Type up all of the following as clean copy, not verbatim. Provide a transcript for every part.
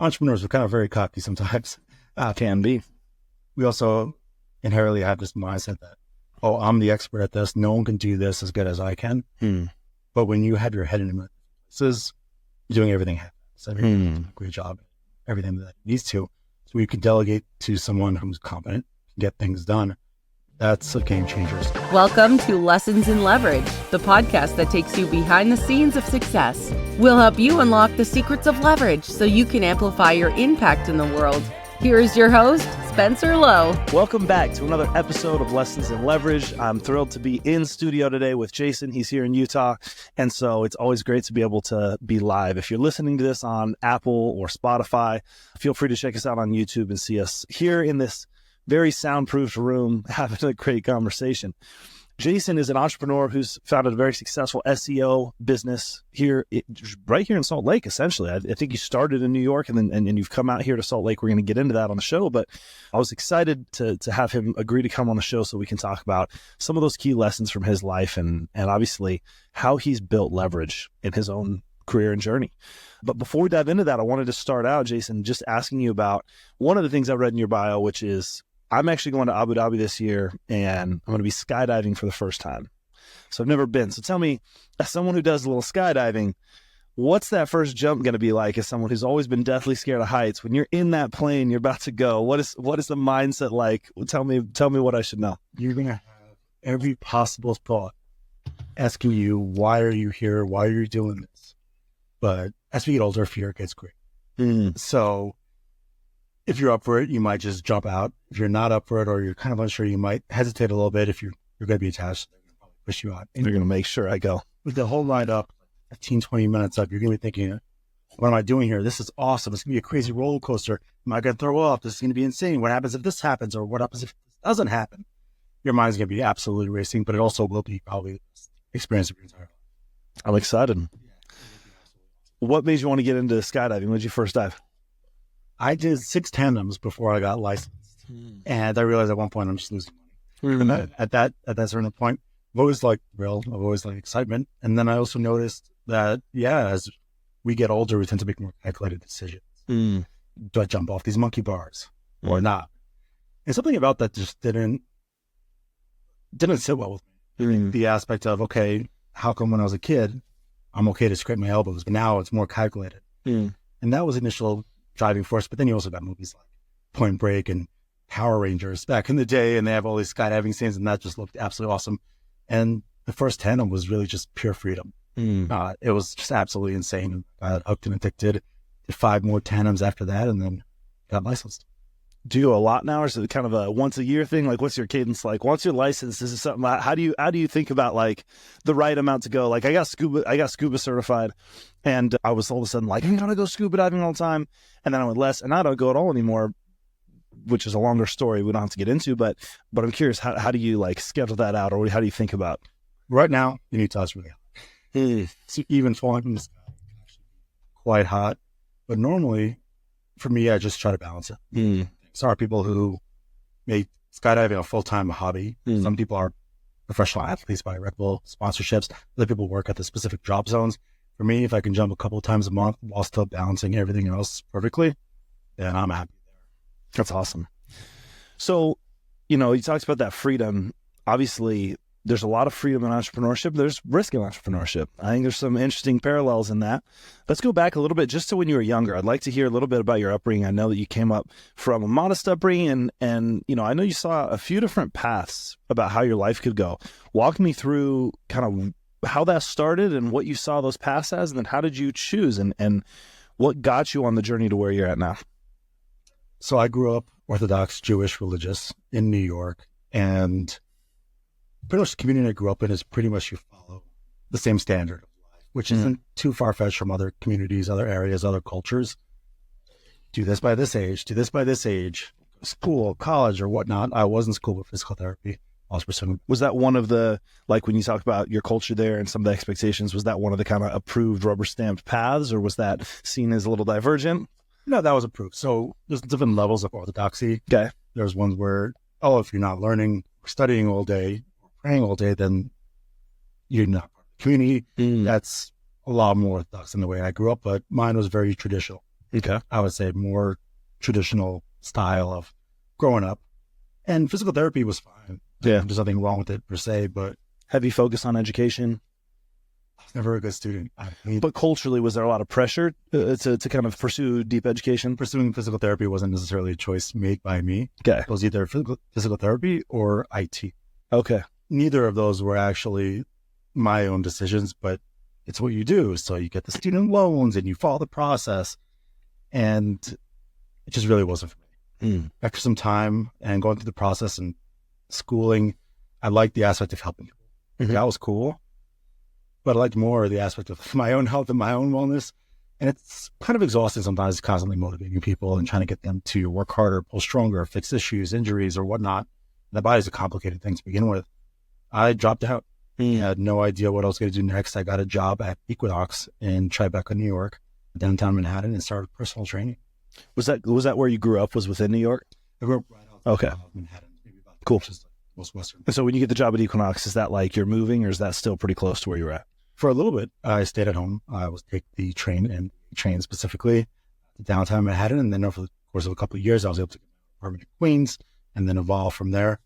entrepreneurs are kind of very cocky sometimes. Can be. We also inherently have this mindset that, oh, I'm the expert at this. No one can do this as good as I can. But when you have your head in the places, you're doing everything. So everything doing a great job, everything that it needs to. So you can delegate to someone who's competent, get things done. That's a game changer. Welcome to Lessons in Leverage, the podcast that takes you behind the scenes of success. We'll help you unlock the secrets of leverage so you can amplify your impact in the world. Here is your host, Spencer Lowe. Welcome back to another episode of Lessons in Leverage. I'm thrilled to be in studio today with Jason. He's here in Utah. And so it's always great to be able to be live. If you're listening to this on Apple or Spotify, feel free to check us out on YouTube and see us here in this very soundproofed room having a great conversation. Jason is an entrepreneur who's founded a very successful SEO business right here in Salt Lake, essentially. I think you started in New York and you've come out here to Salt Lake. We're going to get into that on the show, but I was excited to have him agree to come on the show so we can talk about some of those key lessons from his life and obviously how he's built leverage in his own career and journey. But before we dive into that, I wanted to start out, Jason, just asking you about one of the things I read in your bio, which is I'm actually going to Abu Dhabi this year and I'm going to be skydiving for the first time. So I've never been. So tell me, as someone who does a little skydiving, what's that first jump going to be like as someone who's always been deathly scared of heights? When you're in that plane, you're about to go, what is the mindset like? Tell me what I should know. You're going to have every possible thought asking you, why are you here? Why are you doing this? But as we get older, fear gets great. So if you're up for it, you might just jump out. If you're not up for it or you're kind of unsure, you might hesitate a little bit. If you're going to be attached, they're going to probably push you out. And they're going to make sure I go. With the whole ride up, 15, 20 minutes up, you're going to be thinking, what am I doing here? This is awesome. It's going to be a crazy roller coaster. Am I going to throw up? This is going to be insane. What happens if this happens? Or what happens if this doesn't happen? Your mind's going to be absolutely racing, but it also will be probably the best experience of your entire life. I'm excited. What made you want to get into skydiving? When did you first dive? I did 6 tandems before I got licensed. And I realized at one point I'm just losing money. And at that certain point, I've always liked thrill. I've always liked excitement. And then I also noticed that, as we get older, we tend to make more calculated decisions. Do I jump off these monkey bars or not? And something about that just didn't sit well with me. The aspect of, okay, how come when I was a kid, I'm okay to scrape my elbows, but now it's more calculated. And that was initial driving force. But then you also got movies like Point Break and Power Rangers back in the day, and they have all these skydiving scenes, and that just looked absolutely awesome. And the first tandem was really just pure freedom. It was just absolutely insane. I got hooked and addicted. Did 5 more tandems after that, and then got licensed. Do you go a lot now, or is it kind of a once a year thing? Like, what's your cadence like? Once you're licensed, this is something. How do you think about like the right amount to go? Like, I got scuba certified, and I was all of a sudden like, I'm gonna go scuba diving all the time, and then I went less, and I don't go at all anymore, which is a longer story we don't have to get into. But I'm curious, how do you like schedule that out, or how do you think about? Right now, in Utah, it's really hot. So even falling from the sky can actually be quite hot, but normally, for me, I just try to balance it. There are people who make skydiving a full-time hobby. Some people are professional athletes by Red Bull sponsorships. Other people work at the specific drop zones. For me, if I can jump a couple of times a month while still balancing everything else perfectly, then I'm happy there. That's awesome. So, you talked about that freedom. Obviously, there's a lot of freedom in entrepreneurship. There's risk in entrepreneurship. I think there's some interesting parallels in that. Let's go back a little bit just to when you were younger. I'd like to hear a little bit about your upbringing. I know that you came up from a modest upbringing and I know you saw a few different paths about how your life could go. Walk me through kind of how that started and what you saw those paths as, and then how did you choose and what got you on the journey to where you're at now? So I grew up Orthodox Jewish religious in New York, and pretty much the community I grew up in is pretty much you follow the same standard of life, which isn't too far-fetched from other communities, other areas, other cultures. Do this by this age, do this by this age, school, college, or whatnot. I was in school with physical therapy. I was pursuing. Was that one of the, like when you talk about your culture there and some of the expectations, was that one of the kind of approved rubber stamped paths, or was that seen as a little divergent? No, that was approved. So there's different levels of orthodoxy. Okay. There's ones where, if you're not learning, studying all day, praying all day, then you're not part of the community. That's a lot more orthodox in the way I grew up, but mine was very traditional. Okay. I would say more traditional style of growing up. And physical therapy was fine. Yeah. There's nothing wrong with it per se, but Heavy focus on education. I was never a good student. But culturally, was there a lot of pressure to kind of pursue deep education? Pursuing physical therapy wasn't necessarily a choice made by me. Okay. It was either physical therapy or IT. Okay. Neither of those were actually my own decisions, but it's what you do. So you get the student loans and you follow the process. And it just really wasn't for me. After some time and going through the process and schooling, I liked the aspect of helping people. That was cool. But I liked more the aspect of my own health and my own wellness. And it's kind of exhausting sometimes, constantly motivating people and trying to get them to work harder, pull stronger, fix issues, injuries, or whatnot. The body's a complicated thing to begin with. I dropped out. I had no idea what I was going to do next. I got a job at Equinox in Tribeca, New York, downtown Manhattan, and started personal training. Was that where you grew up? Was within New York? I grew up right outside Okay. of Manhattan, maybe about Cool. which is like most Western. And so when you get the job at Equinox, is that like you're moving, or is that still pretty close to where you're at? For a little bit, I stayed at home. I was take the train specifically to downtown Manhattan, and then over the course of a couple of years, I was able to get my apartment in Queens, and then evolve from there.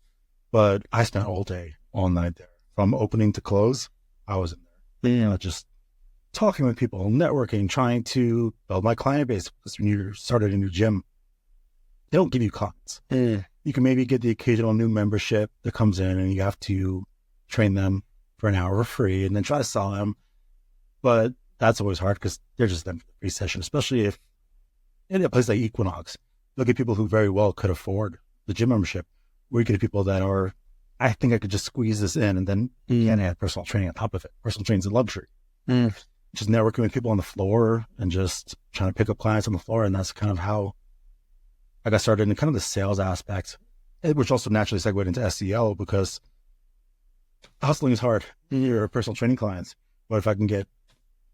But I spent all day, all night there, from opening to close. I was in there, just talking with people, networking, trying to build my client base. Because when you started a new gym, they don't give you clients. You can maybe get the occasional new membership that comes in, and you have to train them for an hour for free and then try to sell them. But that's always hard because they're just them for the free session, especially if in a place like Equinox, you'll get people who very well could afford the gym membership, where you get people that are, I think I could just squeeze this in and then can't add personal training on top of it. Personal training is a luxury. Just networking with people on the floor and just trying to pick up clients on the floor. And that's kind of how I got started in kind of the sales aspect, which also naturally segued into SEO because hustling is hard. You're personal training clients. But if I can get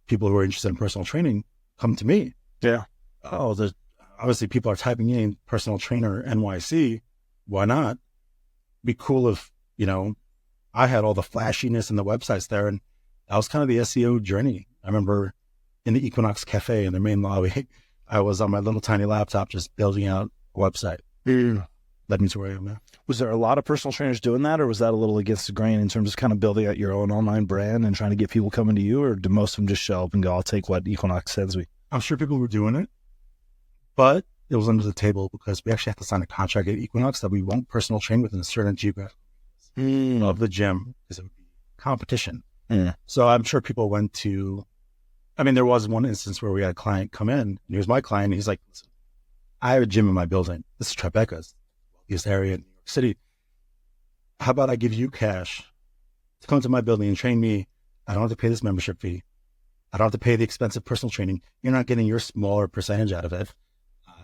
people who are interested in personal training come to me. Yeah. Oh, there's obviously people are typing in personal trainer NYC. Why not? Be cool if, I had all the flashiness and the websites there. And that was kind of the SEO journey. I remember in the Equinox Cafe in their main lobby, I was on my little tiny laptop just building out a website. Led me to where I am now. Was there a lot of personal trainers doing that, or was that a little against the grain in terms of kind of building out your own online brand and trying to get people coming to you, or do most of them just show up and go, I'll take what Equinox sends me? I'm sure people were doing it, but it was under the table because we actually have to sign a contract at Equinox that we won't personal train within a certain geographic of the gym because it would be competition. So I'm sure people went to, there was one instance where we had a client come in, and he was my client, and he's like, listen, I have a gym in my building. This is Tribeca's wealthiest area in New York City. How about I give you cash to come to my building and train me? I don't have to pay this membership fee. I don't have to pay the expensive personal training. You're not getting your smaller percentage out of it.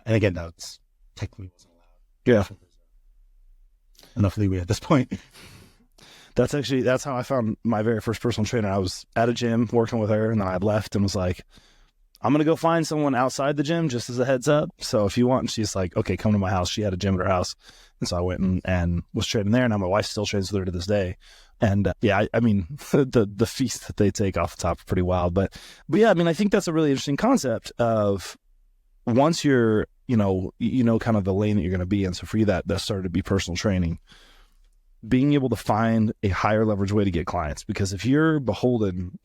And again, that's technically wasn't allowed. Yeah. Enough leeway at this point. That's how I found my very first personal trainer. I was at a gym working with her, and then I left and was like, I'm going to go find someone outside the gym just as a heads up. So if you want, and she's like, okay, come to my house. She had a gym at her house. And so I went and was training there. And now my wife still trains with her to this day. And the feast that they take off the top are pretty wild. But yeah, I think that's a really interesting concept of once you're, kind of the lane that you're going to be in. So for you, that started to be personal training. Being able to find a higher leverage way to get clients, because if you're beholden,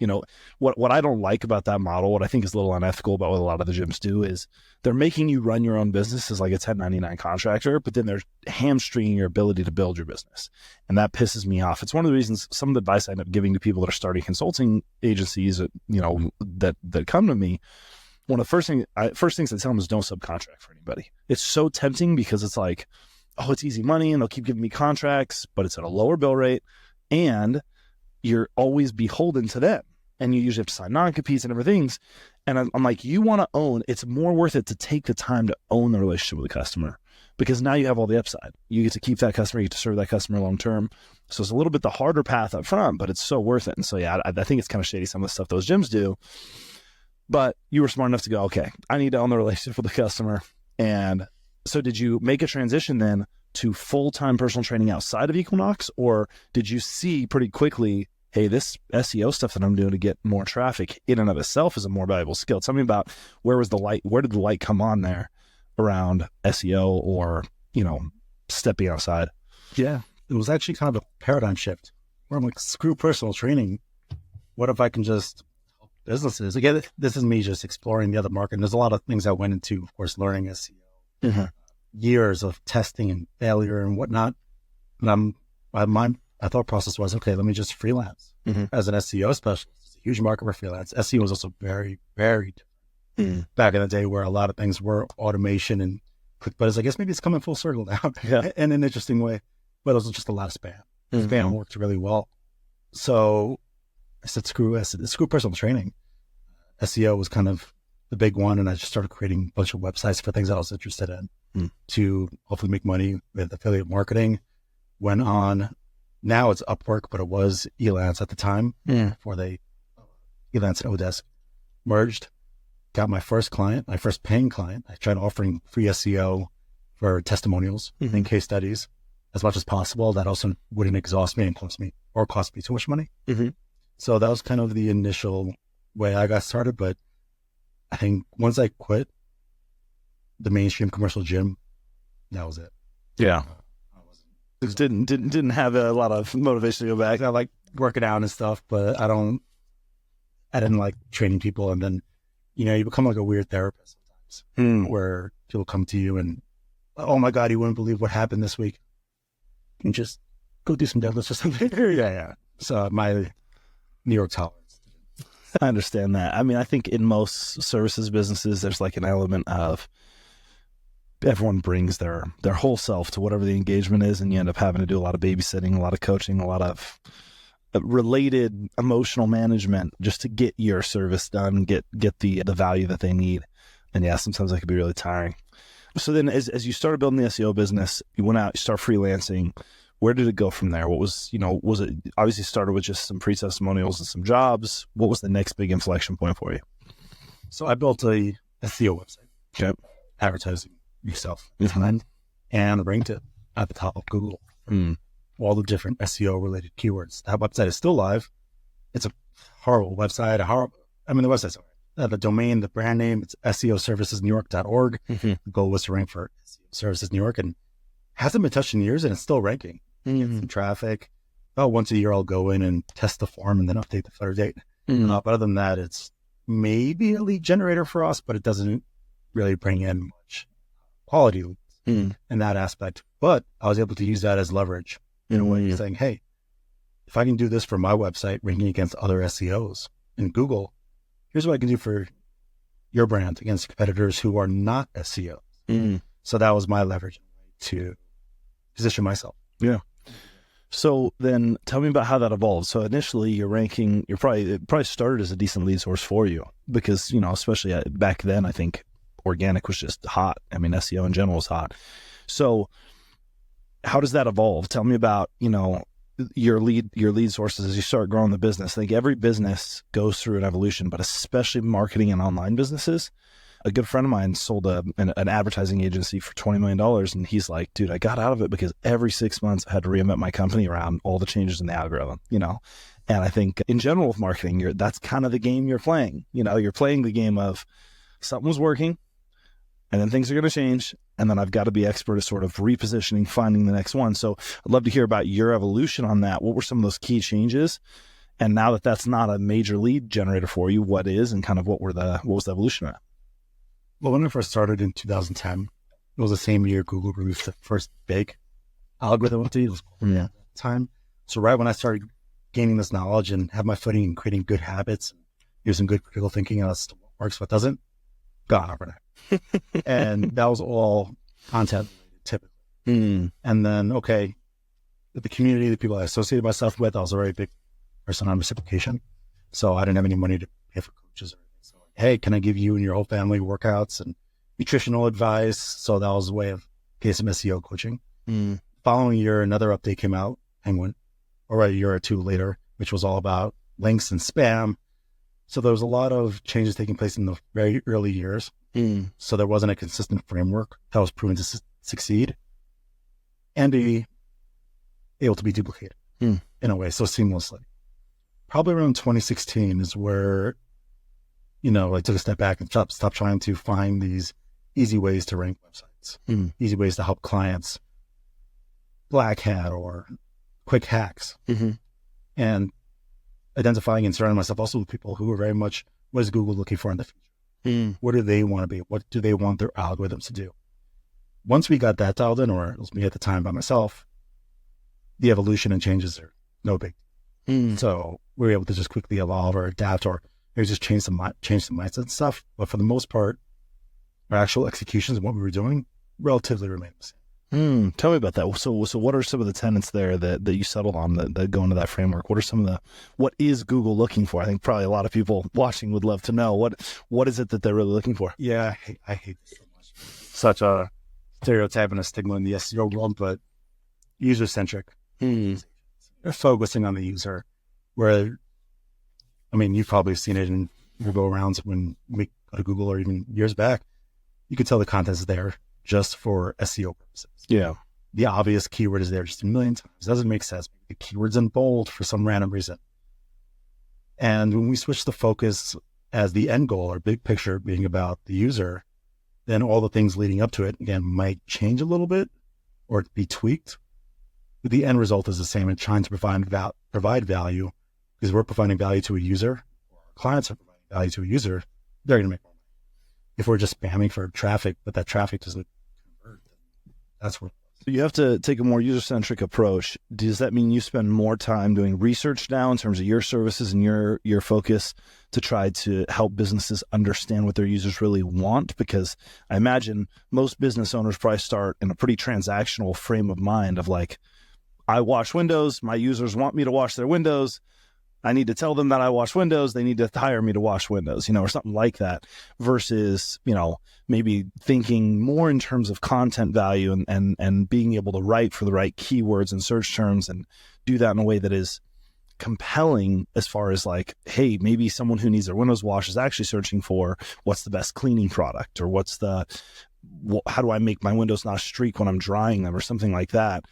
what I don't like about that model, what I think is a little unethical about what a lot of the gyms do is they're making you run your own business as like a 1099 contractor, but then they're hamstringing your ability to build your business. And that pisses me off. It's one of the reasons some of the advice I end up giving to people that are starting consulting agencies that come to me. One of the first things I tell them is don't subcontract for anybody. It's so tempting because it's like, oh, it's easy money and they'll keep giving me contracts, but it's at a lower bill rate and you're always beholden to them. And you usually have to sign non-competes and everything. And I'm like, you want to own, it's more worth it to take the time to own the relationship with the customer, because now you have all the upside. You get to keep that customer, you get to serve that customer long-term. So it's a little bit the harder path up front, but it's so worth it. And so, yeah, I think it's kind of shady, some of the stuff those gyms do, but you were smart enough to go, okay, I need to own the relationship with the customer. And so did you make a transition then to full-time personal training outside of Equinox, or did you see pretty quickly hey, this SEO stuff that I'm doing to get more traffic in and of itself is a more valuable skill. Tell me about where did the light come on there around SEO or, stepping outside? Yeah, it was actually kind of a paradigm shift where I'm like, screw personal training. What if I can just help businesses? Again, this is me just exploring the other market. And there's a lot of things I went into, of course, learning SEO, years of testing and failure and whatnot. And my thought process was, okay, let me just freelance as an SEO specialist. It's a huge market for freelance. SEO was also very, very different back in the day where a lot of things were automation and click buttons. I guess maybe it's coming full circle now in an interesting way, but it was just a lot of spam. Spam worked really well. So I said, screw personal training. SEO was kind of the big one. And I just started creating a bunch of websites for things I was interested in to hopefully make money with affiliate marketing. Went on, now it's Upwork, but it was Elance at the time before Elance and Odesk merged. Got my first client, my first paying client. I tried offering free SEO for testimonials and case studies as much as possible. That also wouldn't exhaust me and cost me too much money. So that was kind of the initial way I got started. But I think once I quit the mainstream commercial gym, that was it. Yeah. Didn't have a lot of motivation to go back. I like working out and stuff, but I didn't like training people. And then, you become like a weird therapist sometimes where people come to you and, oh my God, you wouldn't believe what happened this week. And just go do some deadlifts or something. Yeah. So my New York tolerance. I understand that. I mean, I think in most services businesses, there's like an element of everyone brings their whole self to whatever the engagement is, and you end up having to do a lot of babysitting, a lot of coaching, a lot of related emotional management just to get your service done, get the value that they need. And yeah, sometimes that can be really tiring. So then as you started building the SEO business, you went out, you start freelancing. Where did it go from there? What was it obviously started with just some free testimonials and some jobs? What was the next big inflection point for you? So I built a SEO website. Okay. Advertising yourself and ranked it at the top of Google. All the different SEO related keywords. That website is still live. It's a horrible website. The website's all right. The domain, the brand name, it's SEOservicesNewYork.org. The goal was to rank for SEO Services New York and hasn't been touched in years and it's still ranking. Some traffic. About once a year, I'll go in and test the form and then update the footer date. But other than that, it's maybe a lead generator for us, but it doesn't really bring in much quality leads in that aspect. But I was able to use that as leverage in a way, saying, hey, if I can do this for my website, ranking against other SEOs in Google, here's what I can do for your brand against competitors who are not SEOs. So that was my leverage to position myself. Yeah. So then tell me about how that evolved. So initially your ranking, it probably started as a decent lead source for you because, especially back then, I think organic was just hot. I mean, SEO in general is hot. So how does that evolve? Tell me about, your lead sources as you start growing the business. I think every business goes through an evolution, but especially marketing and online businesses. A good friend of mine sold an advertising agency for $20 million. And he's like, dude, I got out of it because every 6 months I had to reinvent my company around all the changes in the algorithm, And I think in general with marketing, that's kind of the game you're playing. You're playing the game of something was working and then things are going to change. And then I've got to be expert at sort of repositioning, finding the next one. So I'd love to hear about your evolution on that. What were some of those key changes? And now that that's not a major lead generator for you, what is, and kind of what was the evolution of that? Well, when I first started in 2010, it was the same year Google released the first big algorithm update. It was at the time. So right when I started gaining this knowledge and have my footing in creating good habits, using good critical thinking as to what works, what doesn't, gone overnight. And that was all content typically. And then, the community, the people I associated myself with, I was a very big person on reciprocation. So I didn't have any money to pay for coaches or anything. So, hey, can I give you and your whole family workouts and nutritional advice? So that was a way of getting some SEO coaching. Following year, another update came out, Penguin, or a year or two later, which was all about links and spam. So there was a lot of changes taking place in the very early years. So there wasn't a consistent framework that was proven to succeed and be able to be duplicated in a way so seamlessly. probably around 2016 is where, I took a step back and stopped trying to find these easy ways to rank websites, easy ways to help clients, black hat or quick hacks, and identifying and surrounding myself also with people who are very much, what is Google looking for in the future? What do they want to be? What do they want their algorithms to do? Once we got that dialed in, or it was me at the time by myself, the evolution and changes are no big. So we were able to just quickly evolve or adapt, or maybe just change some mindset and stuff. But for the most part, our actual executions and what we were doing relatively remained the same. Tell me about that. So what are some of the tenets there that you settled on that go into that framework? What is Google looking for? I think probably a lot of people watching would love to know. What is it that they're really looking for? Yeah, I hate this so much. Such a stereotype and a stigma in the SEO world, but user-centric. They're focusing on the user, where, you've probably seen it in your go-arounds when we go to Google, or even years back, you could tell the content's there just for SEO purposes. Yeah. The obvious keyword is there just a million times. It doesn't make sense. The keyword's in bold for some random reason. And when we switch the focus as the end goal, or big picture being about the user, then all the things leading up to it, again, might change a little bit or be tweaked. But the end result is the same, and trying to provide value, because we're providing value to a user, or our clients are providing value to a user, they're going to make more money. If we're just spamming for traffic, but that traffic doesn't convert, that's where. So you have to take a more user-centric approach. Does that mean you spend more time doing research now in terms of your services and your focus to try to help businesses understand what their users really want? Because I imagine most business owners probably start in a pretty transactional frame of mind of like, I wash windows, my users want me to wash their windows, I need to tell them that I wash windows, they need to hire me to wash windows, or something like that, versus, maybe thinking more in terms of content value and being able to write for the right keywords and search terms and do that in a way that is compelling, as far as like, hey, maybe someone who needs their windows washed is actually searching for what's the best cleaning product, or how do I make my windows not streak when I'm drying them, or something like that.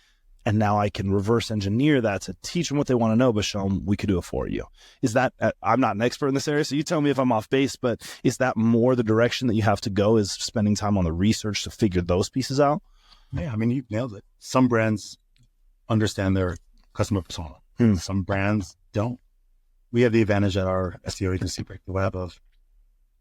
And now I can reverse engineer that to teach them what they want to know, but show them we could do it for you. Is that, I'm not an expert in this area, so you tell me if I'm off base, but is that more the direction that you have to go, is spending time on the research to figure those pieces out? Yeah, you've nailed it. Some brands understand their customer persona. Some brands don't. We have the advantage at our SEO agency, Break the Web, of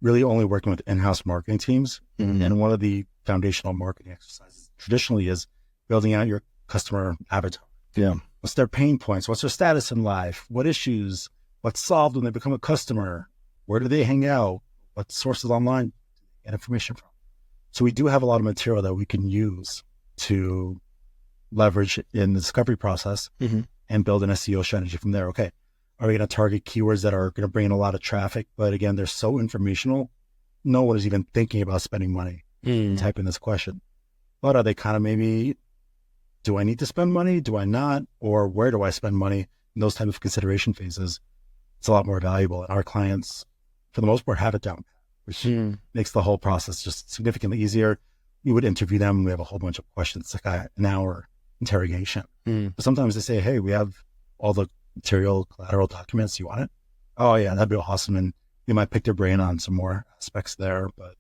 really only working with in-house marketing teams. And one of the foundational marketing exercises traditionally is building out your customer avatar. Yeah. What's their pain points? What's their status in life? What issues? What's solved when they become a customer? Where do they hang out? What sources online do they get information from? So we do have a lot of material that we can use to leverage in the discovery process and build an SEO strategy from there. Okay, are we going to target keywords that are going to bring in a lot of traffic? But again, they're so informational, no one is even thinking about spending money typing this question. But are they kind of maybe, do I need to spend money? Do I not? Or where do I spend money? In those type of consideration phases, it's a lot more valuable. And our clients, for the most part, have it down, which makes the whole process just significantly easier. We would interview them. We have a whole bunch of questions, like an hour interrogation. But sometimes they say, hey, we have all the material, collateral documents. You want it? Oh, yeah, that'd be awesome. And we might pick their brain on some more aspects there. But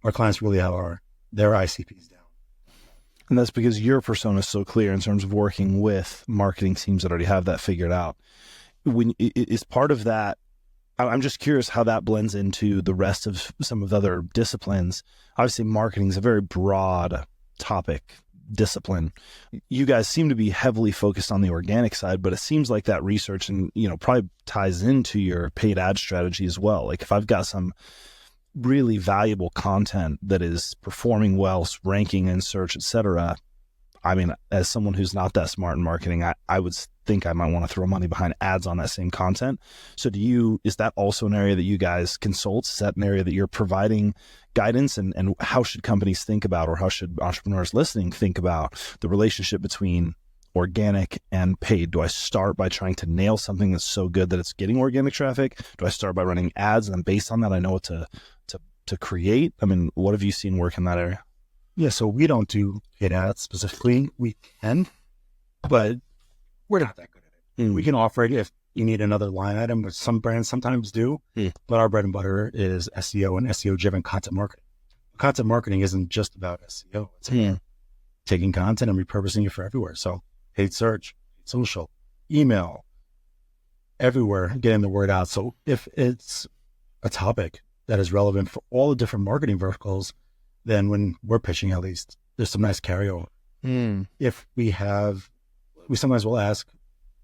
our clients really have their ICPs down. And that's because your persona is so clear in terms of working with marketing teams that already have that figured out. When is part of that, I'm just curious how that blends into the rest of some of the other disciplines. Obviously, marketing is a very broad topic, discipline. You guys seem to be heavily focused on the organic side, but it seems like that research and, probably ties into your paid ad strategy as well. Like if I've got some really valuable content that is performing well, ranking in search, etc. As someone who's not that smart in marketing, I would think I might want to throw money behind ads on that same content. So is that also an area that you guys consult? Is that an area that you're providing guidance? And how should companies think about, or how should entrepreneurs listening think about the relationship between organic and paid? Do I start by trying to nail something that's so good that it's getting organic traffic? Do I start by running ads, and then based on that, I know what to create? What have you seen work in that area? Yeah, so we don't do paid ads specifically. We can, but we're not that good at it. We can offer it if you need another line item, which some brands sometimes do. But our bread and butter is SEO and SEO-driven content marketing. Content marketing isn't just about SEO. It's about taking content and repurposing it for everywhere. So paid search, social, email, everywhere, getting the word out. So if it's a topic that is relevant for all the different marketing verticals, then when we're pitching, at least, there's some nice carryover. If we sometimes will ask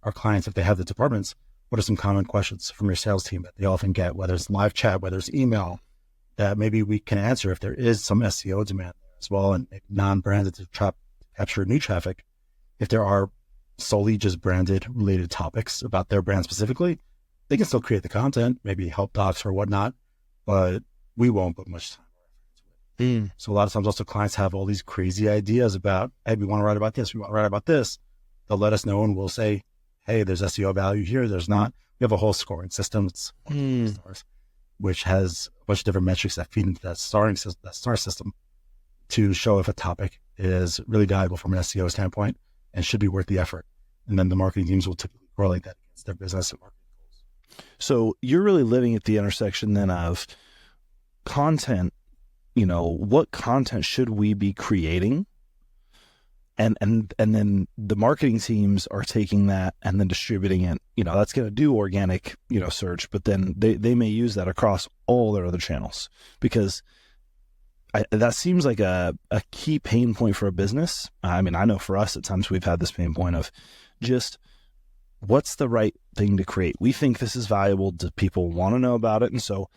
our clients, if they have the departments, what are some common questions from your sales team that they often get, whether it's live chat, whether it's email, that maybe we can answer if there is some SEO demand there as well, and non-branded to capture new traffic. If there are solely just branded related topics about their brand specifically, they can still create the content, maybe help docs or whatnot, but we won't put much time into it. So a lot of times also clients have all these crazy ideas about, hey, we want to write about this, we want to write about this. They'll let us know and we'll say, hey, there's SEO value here, there's not. We have a whole scoring system. It's stars, which has a bunch of different metrics that feed into that star system to show if a topic is really valuable from an SEO standpoint and should be worth the effort. And then the marketing teams will typically correlate that against their business and marketing goals. So you're really living at the intersection then of content, what content should we be creating? And then the marketing teams are taking that and then distributing it. That's going to do organic, search, but then they may use that across all their other channels, because that seems like a key pain point for a business. I mean, I know for us at times we've had this pain point of just what's the right thing to create. We think this is valuable. Do people want to know about it? And so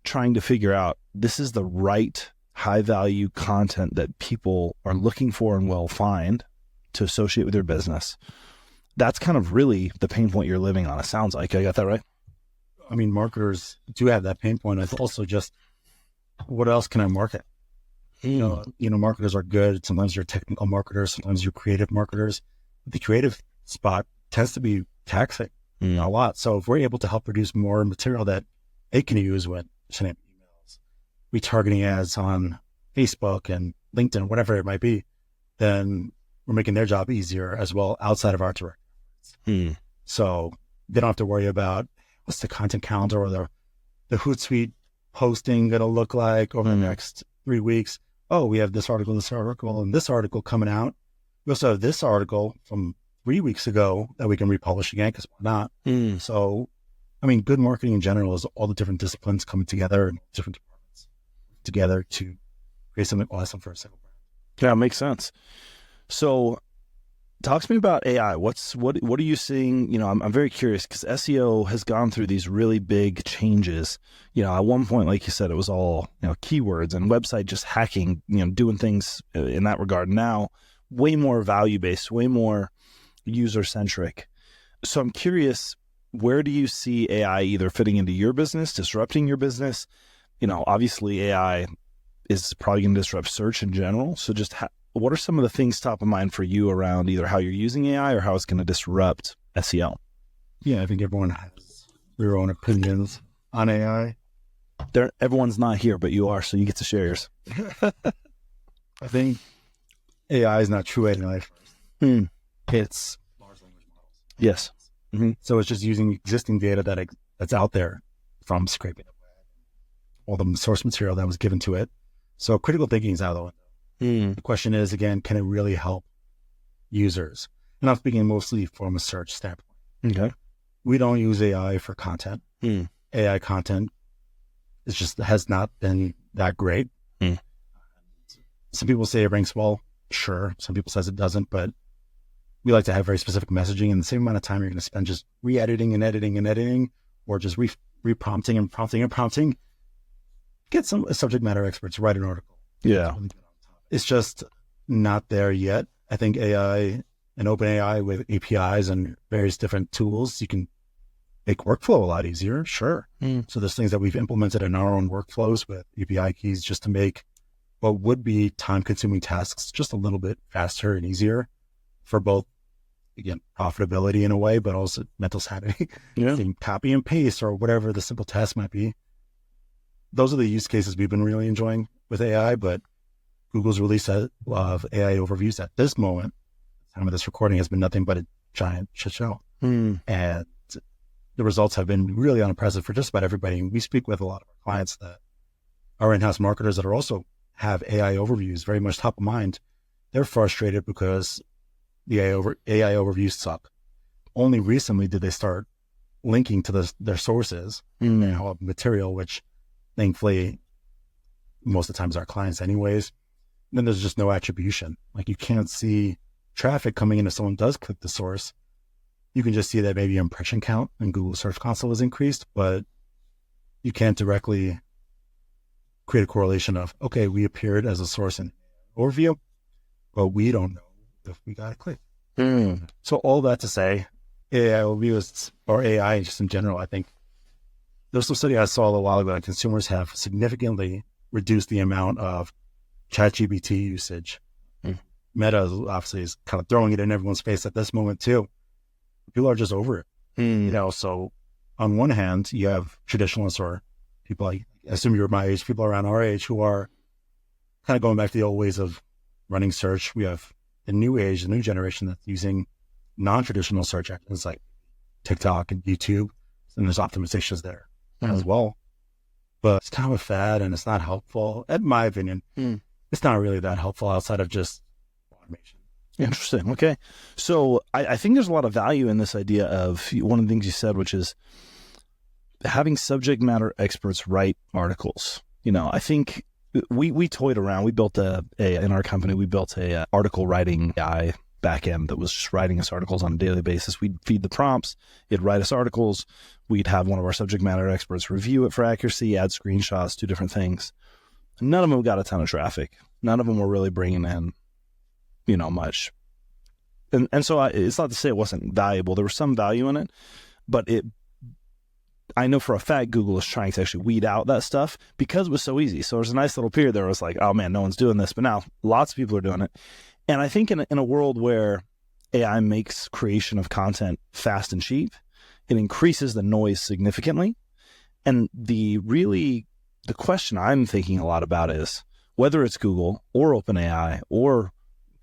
trying to figure out this is the right high value content that people are looking for and will find to associate with their business. That's kind of really the pain point you're living on. It sounds like. I got that right? I mean, marketers do have that pain point. It's also just, what else can I market? Marketers are good. Sometimes you're technical marketers. Sometimes you're creative marketers. The creative spot tends to be taxing a lot. So if we're able to help produce more material that they can use when sending emails, retargeting ads on Facebook and LinkedIn, whatever it might be, then we're making their job easier as well outside of our direct efforts. So they don't have to worry about what's the content calendar or the Hootsuite posting going to look like over the next 3 weeks. Oh, we have this article, and this article coming out. We also have this article from 3 weeks ago that we can republish again, because why not? So, I mean, good marketing in general is all the different disciplines coming together and different departments together to create something awesome for a single brand. Yeah, it makes sense. So talk to me about AI. What are you seeing? I'm very curious, because SEO has gone through these really big changes. At one point, like you said, it was all, keywords and website just hacking, doing things in that regard. Now, way more value-based, way more user-centric. So I'm curious, where do you see AI either fitting into your business, disrupting your business? Obviously AI is probably going to disrupt search in general. So just what are some of the things top of mind for you around either how you're using AI or how it's going to disrupt SEO? Yeah, I think everyone has their own opinions on AI. Everyone's not here, but you are, so you get to share yours. I think AI is not true AI first. It's large language models. Yes. So it's just using existing data that's out there from scraping the web, all the source material that was given to it. So critical thinking is out of the window. The question is, again, can it really help users? And I'm speaking mostly from a search standpoint. Okay. We don't use AI for content. AI content has not been that great. Some people say it ranks well. Sure. Some people says it doesn't, but we like to have very specific messaging, and the same amount of time you're going to spend just re-editing and editing and editing, or just re-prompting and prompting and prompting. Get some subject matter experts to write an article. Yeah. It's just not there yet. I think AI and OpenAI with APIs and various different tools, you can make workflow a lot easier. Sure. So there's things that we've implemented in our own workflows with API keys just to make what would be time-consuming tasks just a little bit faster and easier for both, again, profitability in a way, but also mental sanity. Copy and paste or whatever the simple task might be. Those are the use cases we've been really enjoying with AI, but Google's release of AI overviews at this moment, time of this recording, has been nothing but a giant shit show. And the results have been really unimpressive for just about everybody. We speak with a lot of our clients that are in-house marketers that are also have AI overviews very much top of mind. They're frustrated because the AI overviews suck. Only recently did they start linking to their sources, of material, which thankfully most of the time is our clients anyways. And then there's just no attribution. Like you can't see traffic coming in if someone does click the source. You can just see that maybe your impression count in Google Search Console is increased, but you can't directly create a correlation of, okay, we appeared as a source in overview, but we don't know if we got a click. So all that to say, AI overviews or AI just in general, I think there's some study I saw a while ago that consumers have significantly reduced the amount of ChatGPT usage. Meta obviously is kind of throwing it in everyone's face at this moment too. People are just over it. So on one hand, you have traditionalists or people like, I assume you're my age, people around our age who are kind of going back to the old ways of running search. We have the new age, the new generation that's using non-traditional search engines like TikTok and YouTube. And there's optimizations there as well. But it's kind of a fad and it's not helpful. In my opinion, it's not really that helpful outside of just automation. Interesting. Okay. So I think there's a lot of value in this idea of one of the things you said, which is having subject matter experts write articles. I think we toyed around. We built in our company, we built a article writing AI backend that was just writing us articles on a daily basis. We'd feed the prompts, it'd write us articles. We'd have one of our subject matter experts review it for accuracy, add screenshots, do different things. None of them got a ton of traffic. None of them were really bringing in, much. And so it's not to say it wasn't valuable. There was some value in it, but I know for a fact Google is trying to actually weed out that stuff because it was so easy. So there's a nice little period there where it's like, oh man, no one's doing this. But now lots of people are doing it. And I think in a world where AI makes creation of content fast and cheap, it increases the noise significantly. And the question I'm thinking a lot about is whether it's Google or OpenAI or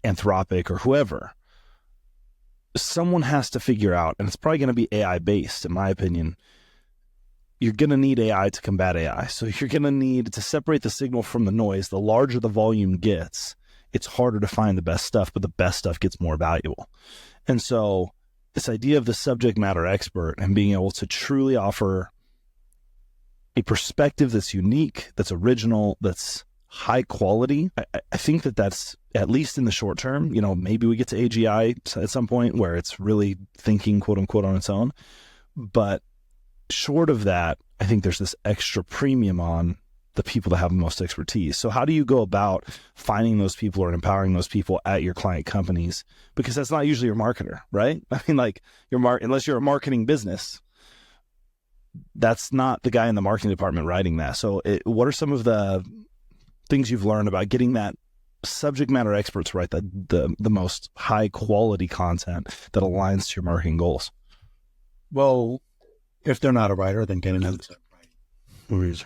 Anthropic or whoever, someone has to figure out, and it's probably going to be AI based, in my opinion. You're going to need AI to combat AI. So you're going to need to separate the signal from the noise. The larger the volume gets, it's harder to find the best stuff, but the best stuff gets more valuable. And so this idea of the subject matter expert and being able to truly offer a perspective that's unique, that's original, that's high quality, I think that's, at least in the short term, maybe we get to AGI at some point where it's really thinking, quote unquote, on its own. But short of that, I think there's this extra premium on the people that have the most expertise. So how do you go about finding those people or empowering those people at your client companies? Because that's not usually your marketer, right? I mean, like unless you're a marketing business, that's not the guy in the marketing department writing that. So what are some of the things you've learned about getting that subject matter experts to write the most high quality content that aligns to your marketing goals? Well, if they're not a writer, then getting them to write.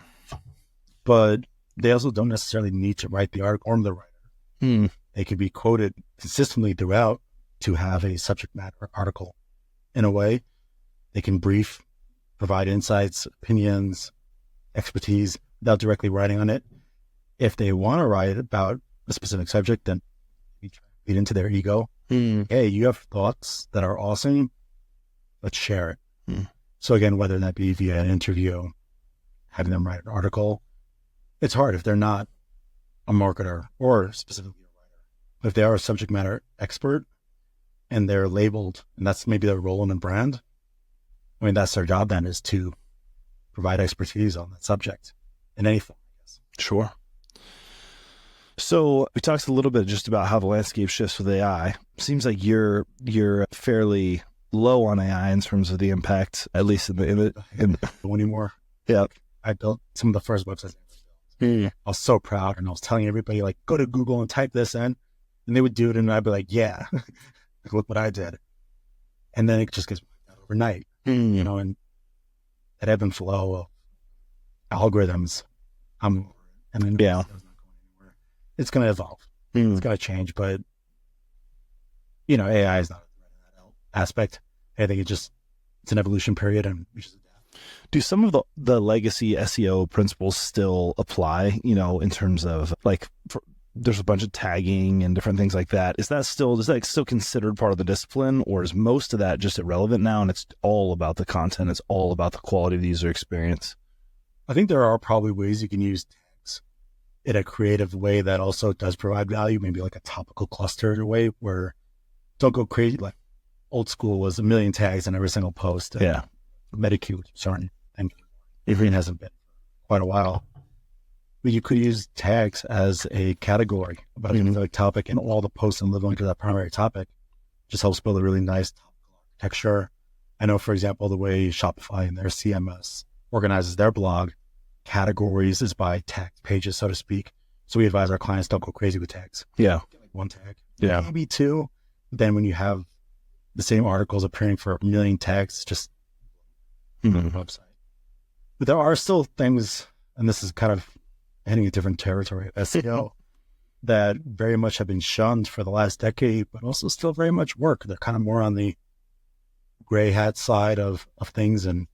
But they also don't necessarily need to write the article or the writer. They could be quoted consistently throughout to have a subject matter article. In a way, they can brief, provide insights, opinions, expertise without directly writing on it. If they want to write about a specific subject, then we try to feed into their ego. Hey, you have thoughts that are awesome. Let's share it. So again, whether that be via an interview, having them write an article, it's hard if they're not a marketer or specifically a writer. But if they are a subject matter expert and they're labeled, and that's maybe their role in the brand, I mean, that's their job then, is to provide expertise on that subject in anything, I guess. Sure. So we talked a little bit just about how the landscape shifts with AI. Seems like you're fairly low on AI in terms of the impact, at least in the anymore. Yeah. I built some of the first websites I ever built. I was so proud, and I was telling everybody, like, go to Google and type this in, and they would do it, and I'd be like, yeah, look what I did. And then it just gets out overnight, and that ebb and flow of algorithms. And then it's going to evolve. It's going to change, but AI is not a threat in that aspect. I think it just it's an evolution period, and we just adapt. Do some of the legacy SEO principles still apply, in terms of there's a bunch of tagging and different things like that. Is that still considered part of the discipline, or is most of that just irrelevant now and it's all about the content? It's all about the quality of the user experience? I think there are probably ways you can use tags in a creative way that also does provide value, maybe like a topical cluster way where don't go crazy. Like old school was 1 million tags in every single post. Yeah. Medicube, sorry, and Evergreen hasn't been quite a while. But you could use tags as a category about a specific topic, and all the posts and live into that primary topic just helps build a really nice texture. I know, for example, the way Shopify and their CMS organizes their blog categories is by tag pages, so to speak. So we advise our clients don't go crazy with tags. Yeah. Get like 1 tag. Yeah. Maybe 2. But then when you have the same articles appearing for 1 million tags, just website. But there are still things, and this is kind of heading a different territory, SEO, that very much have been shunned for the last decade, but also still very much work. They're kind of more on the gray hat side of things and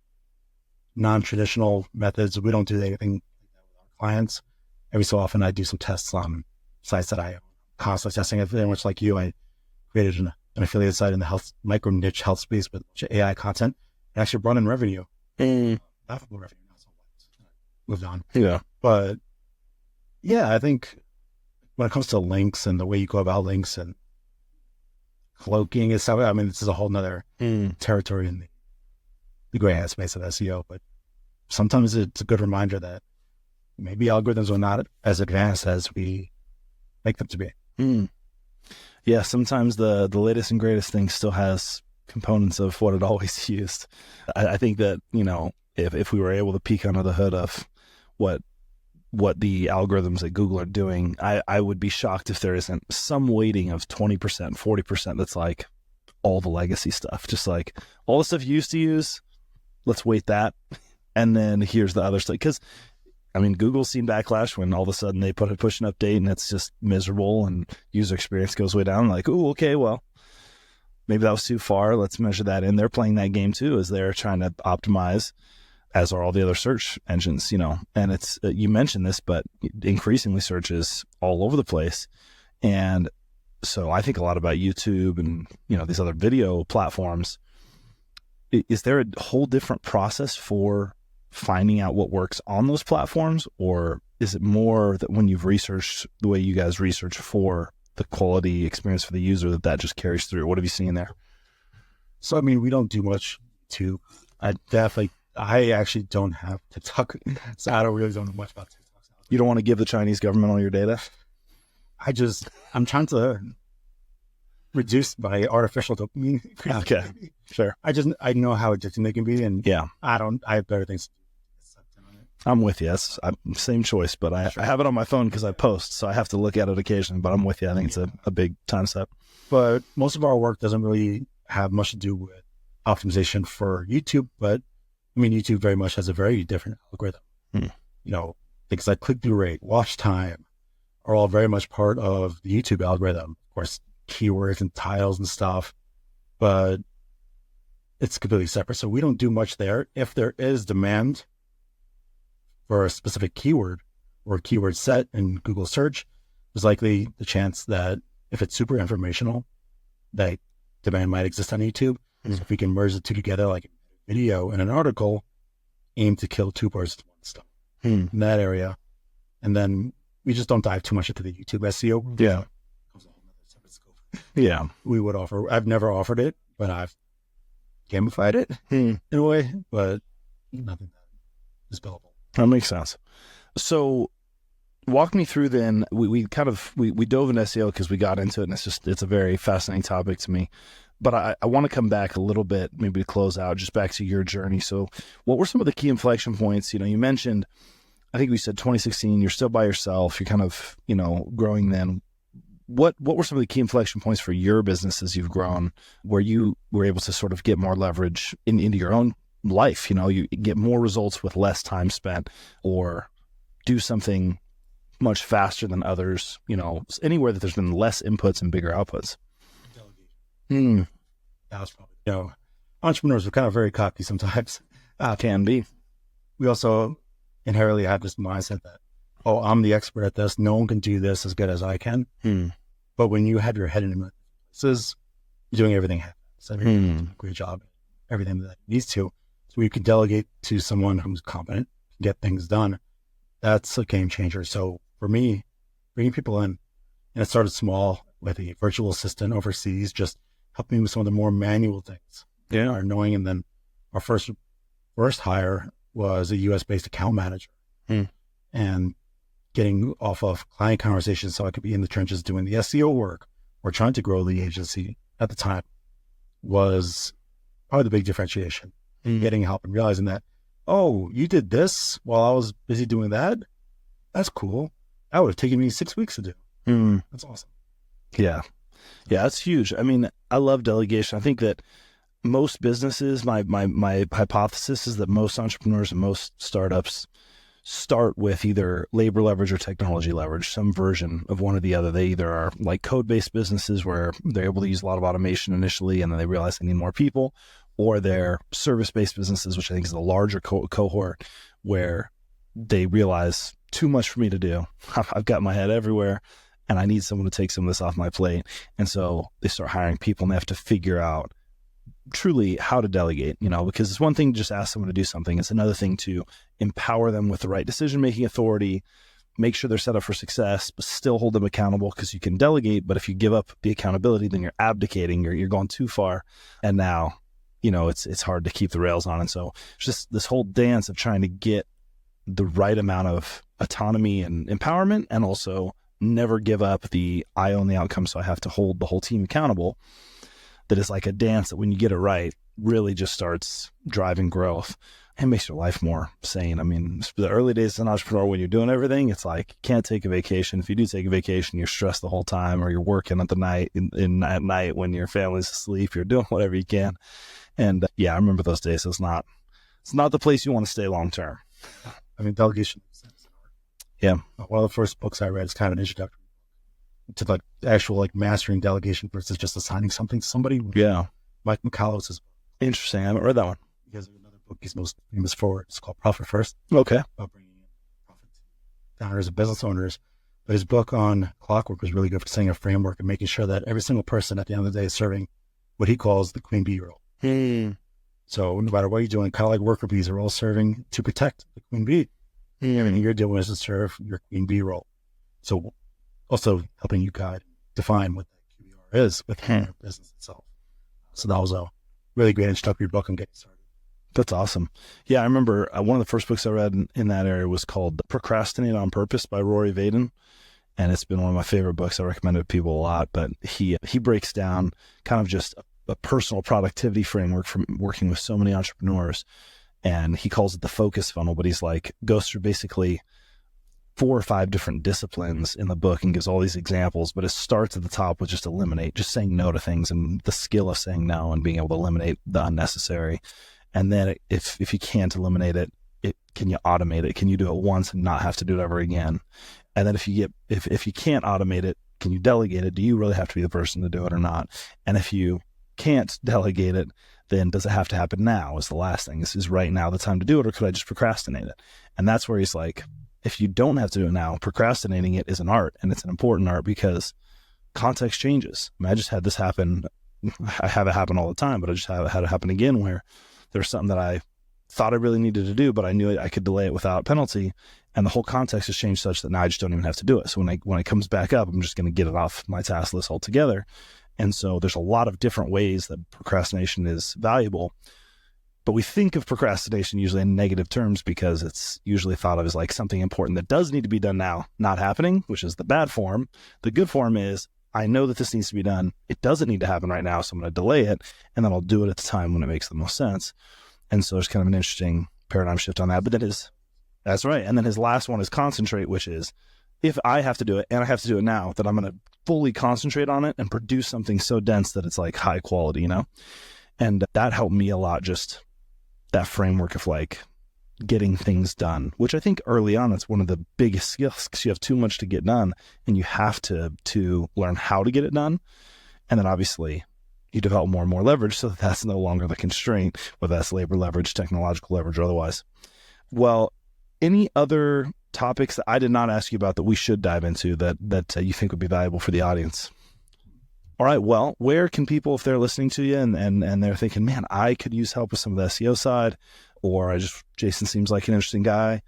non-traditional methods. We don't do anything like that with our clients. Every so often I do some tests on sites that I constantly testing. Very much like you, I created an affiliate site in the micro niche health space with AI content. It actually brought in revenue. Laughable revenue, not so much. Moved on. Yeah. But yeah, I think when it comes to links and the way you go about links and cloaking and stuff, I mean, this is a whole nother territory in the gray hat space of SEO. But sometimes it's a good reminder that maybe algorithms are not as advanced as we make them to be. Yeah, sometimes the latest and greatest thing still has components of what it always used. I think that, if we were able to peek under the hood of what the algorithms at Google are doing, I would be shocked if there isn't some weighting of 20%, 40% that's like all the legacy stuff. Just like all the stuff you used to use, let's weight that. And then here's the other stuff. Because, Google's seen backlash when all of a sudden they push an update and it's just miserable and user experience goes way down. Like, oh, okay, well, maybe that was too far. Let's measure that in. They're playing that game too, as they're trying to optimize, as are all the other search engines, and it's, you mentioned this, but increasingly search is all over the place. And so I think a lot about YouTube and, these other video platforms. Is there a whole different process for finding out what works on those platforms? Or is it more that when you've researched the way you guys research for the quality experience for the user, that just carries through? What have you seen there? So, we don't do much to, I actually don't have TikTok, so I don't know much about TikTok. You don't want to give the Chinese government all your data? I'm trying to reduce my artificial dopamine. Okay, sure. I know how addicting they can be, and yeah, I have better things to do. I'm with you. Same choice, but I have it on my phone because I post, so I have to look at it occasionally, but I'm with you. I think it's a big time step. But most of our work doesn't really have much to do with optimization for YouTube, but YouTube very much has a very different algorithm. Things like click-through rate, watch time are all very much part of the YouTube algorithm. Of course, keywords and titles and stuff, but it's completely separate. So we don't do much there. If there is demand for a specific keyword or keyword set in Google search, there's likely the chance that if it's super informational, that demand might exist on YouTube. So if we can merge the two together, like video and an article, aim to kill 2 birds with 1 stone in that area. And then we just don't dive too much into the YouTube SEO. Yeah. Yeah. We would offer, I've never offered it, but I've gamified it in a way, but nothing that is billable. That makes sense. So walk me through then, we dove into SEO because we got into it, and it's a very fascinating topic to me. But I want to come back a little bit, maybe to close out, just back to your journey. So what were some of the key inflection points? You mentioned, I think we said 2016, you're still by yourself, you're kind of, growing then. What were some of the key inflection points for your business as you've grown, where you were able to sort of get more leverage into your own life? You get more results with less time spent, or do something much faster than others, anywhere that there's been less inputs and bigger outputs. That was probably, entrepreneurs are kind of very cocky sometimes. Can be. We also inherently have this mindset that, oh, I'm the expert at this. No one can do this as good as I can. But when you have your head in a million places, you're doing everything half-assed. Everything doing a great job, everything that it needs to. So you can delegate to someone who's competent, get things done. That's a game changer. So for me, bringing people in, and it started small with a virtual assistant overseas, just helping me with some of the more manual things. Yeah. Are annoying. And then our first hire was a US-based account manager, and getting off of client conversations so I could be in the trenches doing the SEO work or trying to grow the agency at the time was probably the big differentiation. Getting help and realizing that, oh, you did this while I was busy doing that? That's cool. That would have taken me 6 weeks to do. That's awesome. Yeah. Yeah, that's huge. I mean, I love delegation. I think that most businesses, my hypothesis is that most entrepreneurs and most startups start with either labor leverage or technology leverage, some version of one or the other. They either are like code-based businesses where they're able to use a lot of automation initially and then they realize they need more people, or they're service-based businesses, which I think is the larger cohort, where they realize too much for me to do. I've got my head everywhere and I need someone to take some of this off my plate. And so they start hiring people and they have to figure out truly how to delegate, because it's one thing to just ask someone to do something. It's another thing to empower them with the right decision-making authority, make sure they're set up for success, but still hold them accountable, because you can delegate, but if you give up the accountability, then you're abdicating, you're going too far. And now, it's hard to keep the rails on. And so it's just this whole dance of trying to get the right amount of autonomy and empowerment, and also never give up the I own the outcome, so I have to hold the whole team accountable. That is like a dance that when you get it right, really just starts driving growth and makes your life more sane. I mean, the early days as an entrepreneur, when you're doing everything, it's like you can't take a vacation. If you do take a vacation, you're stressed the whole time, or you're working at night when your family's asleep. You're doing whatever you can. And I remember those days. It's not the place you want to stay long term. I mean, delegation. Yeah. One of the first books I read is kind of an introductory to like actual mastering delegation versus just assigning something to somebody. Yeah. Mike Michalowicz is interesting. I haven't read that one. He has another book he's most famous for. It's called Profit First. Okay. About bringing in profit to founders and business owners. But his book on Clockwork was really good for setting a framework and making sure that every single person at the end of the day is serving what he calls the queen bee role. So no matter what you're doing, kind of like worker bees are all serving to protect the queen bee. And you're doing is to serve your queen bee role. So also helping you guide, define what the QBR is within your business itself. So that was a really great introductory book on getting started. That's awesome. Yeah, I remember one of the first books I read in that area was called Procrastinate on Purpose by Rory Vaden. And it's been one of my favorite books. I recommend it to people a lot. But he breaks down kind of just a personal productivity framework from working with so many entrepreneurs. And he calls it the focus funnel, but he's goes through basically 4 or 5 different disciplines in the book and gives all these examples, but it starts at the top with just saying no to things, and the skill of saying no and being able to eliminate the unnecessary. And then if you can't eliminate it, can you automate it? Can you do it once and not have to do it ever again? And then if you can't automate it, can you delegate it? Do you really have to be the person to do it or not? And if you can't delegate it, then does it have to happen now? Is the last thing. Is right now the time to do it, or could I just procrastinate it? And that's where he's like, if you don't have to do it now, procrastinating it is an art, and it's an important art because context changes. I mean, I just had this happen. I have it happen all the time, but I just had it happen again where there's something that I thought I really needed to do, but I knew I could delay it without penalty. And the whole context has changed such that now I just don't even have to do it. So when it comes back up, I'm just going to get it off my task list altogether. And so there's a lot of different ways that procrastination is valuable. But we think of procrastination usually in negative terms because it's usually thought of as like something important that does need to be done now, not happening, which is the bad form. The good form is, I know that this needs to be done. It doesn't need to happen right now, so I'm going to delay it, and then I'll do it at the time when it makes the most sense. And so there's kind of an interesting paradigm shift on that. But that's right. And then his last one is concentrate, which is, if I have to do it and I have to do it now, that I'm going to fully concentrate on it and produce something so dense that it's like high quality, And that helped me a lot, just that framework of getting things done, which I think early on, it's one of the biggest skills because you have too much to get done and you have to learn how to get it done. And then obviously you develop more and more leverage so that that's no longer the constraint, whether that's labor leverage, technological leverage, or otherwise. Well, any other topics that I did not ask you about that we should dive into that you think would be valuable for the audience? All right. Well, where can people, if they're listening to you and they're thinking, man, I could use help with some of the SEO side, or Jason seems like an interesting guy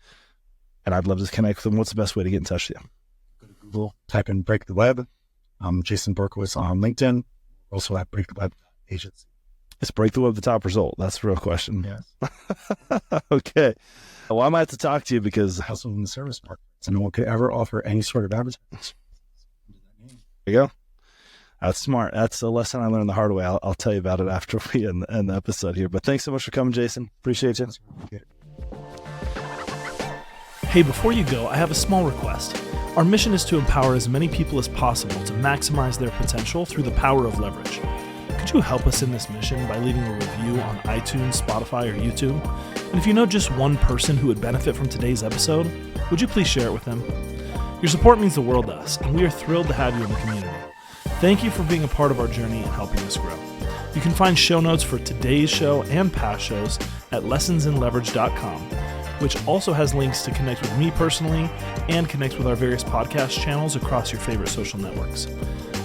and I'd love to connect with him, what's the best way to get in touch with you? Go to Google, type in Break the Web. Jason Berkowitz on LinkedIn. Also at Break the Web Agency. It's Break the Web the top result? That's the real question. Yes. Okay. Well, I might have to talk to you because Also in the service market. So no one could ever offer any sort of advertising. There you go. That's smart. That's a lesson I learned the hard way. I'll tell you about it after we end the episode here. But thanks so much for coming, Jason. Appreciate you. Hey, before you go, I have a small request. Our mission is to empower as many people as possible to maximize their potential through the power of leverage. Could you help us in this mission by leaving a review on iTunes, Spotify, or YouTube? And if you know just one person who would benefit from today's episode, would you please share it with them? Your support means the world to us, and we are thrilled to have you in the community. Thank you for being a part of our journey and helping us grow. You can find show notes for today's show and past shows at lessonsinleverage.com, which also has links to connect with me personally and connect with our various podcast channels across your favorite social networks.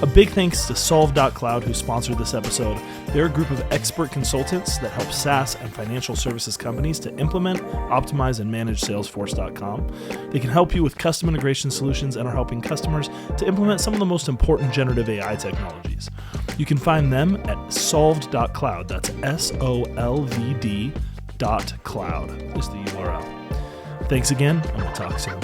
A big thanks to Solve.cloud, who sponsored this episode. They're a group of expert consultants that help SaaS and financial services companies to implement, optimize, and manage Salesforce.com. They can help you with custom integration solutions and are helping customers to implement some of the most important generative AI technologies. You can find them at solved.cloud. That's SOLVD.cloud is the URL. Thanks again, and we'll talk soon.